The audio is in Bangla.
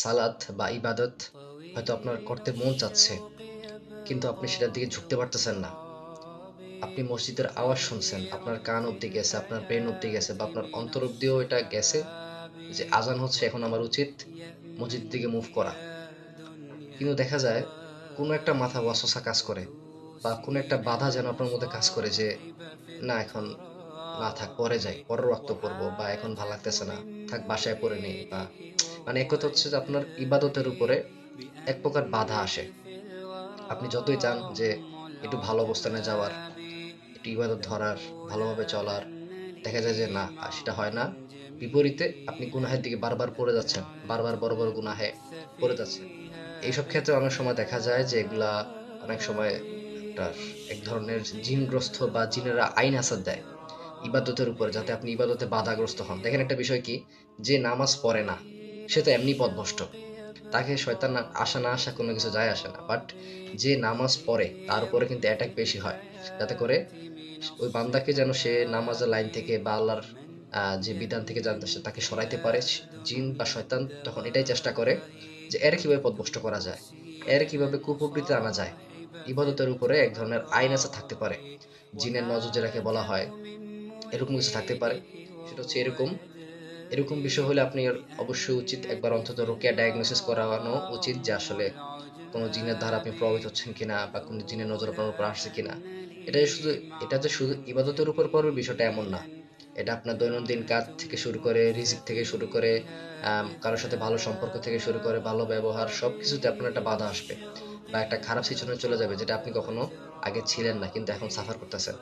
সালাত বা ইবাদত হয়তো আপনার করতে মন চাচ্ছে, কিন্তু আপনি সেটার দিকে ঝুঁকতে পারতেছেন না। আপনি মসজিদের আওয়াজ শুনছেন, আপনার কান অব্দি গেছে, আপনার ব্রেন অব্দি গেছে বা আপনার অন্তর অব্দিও এটা গেছে যে আজান হচ্ছে, এখন আমার উচিত মসজিদের দিকে মুভ করা। কিন্তু দেখা যায় কোনো একটা মাথা ওয়াসওয়াসা কাজ করে বা কোনো একটা বাধা যেন আপনার মধ্যে কাজ করে যে না, এখন না থাক, পরে যাই, পরের ওয়াক্ত পড়বো, বা এখন ভাল লাগতেছে না, থাক বাসায় পড়ে নেই, বা মানে এক কথা হচ্ছে যে আপনার ইবাদতের উপরে এক প্রকার বাধা আসে। আপনি যতই চান যে একটু ভালো অবস্থানে যাওয়ার, একটু ইবাদত ধরার, ভালোভাবে চলার, দেখা যায় যে না, সেটা হয় না। বিপরীতে আপনি গুনাহের দিকে বারবার পড়ে যাচ্ছেন, বারবার বড় বড় গুনাহে পড়ে যাচ্ছেন। এইসব ক্ষেত্রে অনেক সময় দেখা যায় যে এগুলা অনেক সময় একটা এক ধরনের জিনগ্রস্ত বা জিনেরা আইন হাসাদ দেয় ইবাদতের উপরে, যাতে আপনি ইবাদতে বাধাগ্রস্ত হন। দেখেন একটা বিষয় কি, যে নামাজ পড়ে না সে তো এমনি পথভ্রষ্ট, তাকে শয়তান আসা না আসা কোনো কিছু যায় আসে না, বাট যে নামাজ পড়ে তার উপরে কিন্তু অ্যাটাক বেশি হয়, যাতে করে ওই বান্দাকে যেন সে নামাজের লাইন থেকে বা আল্লাহর যে বিধান থেকে জানতে সে তাকে সরাইতে পারে। জিন বা শয়তান তখন এটাই চেষ্টা করে যে এর কিভাবে পথভ্রষ্ট করা যায়, এর কিভাবে কুপ্রবৃত্তি আনা যায়। ইবাদতের উপরে এক ধরনের আইন আছে থাকতে পারে, জিনের নজর যেটাকে বলা হয়, এরকম কিছু থাকতে পারে। সেটা হচ্ছে এরকম, এরকম বিষয় হলে আপনি অবশ্যই উচিত একবার অন্তত রোকেয়া ডায়াগনোসিস করানো উচিত যে আসলে কোনো জিনের দ্বারা আপনি প্রভাবিত হচ্ছেন কিনা বা কোনো জিনের নজর আপনার উপর আসছে কিনা। এটা যে শুধু, এটা যে শুধু ইবাদতের উপর পড়বে বিষয়টা এমন না। এটা আপনার দৈনন্দিন কাজ থেকে শুরু করে, রিজিক থেকে শুরু করে, কারোর সাথে ভালো সম্পর্ক থেকে শুরু করে, ভালো ব্যবহার, সবকিছুতে আপনার একটা বাধা আসবে বা একটা খারাপ সিচুয়েশনে চলে যাবে যেটা আপনি কখনো আগে ছিলেন না কিন্তু এখন সাফার করতেছেন।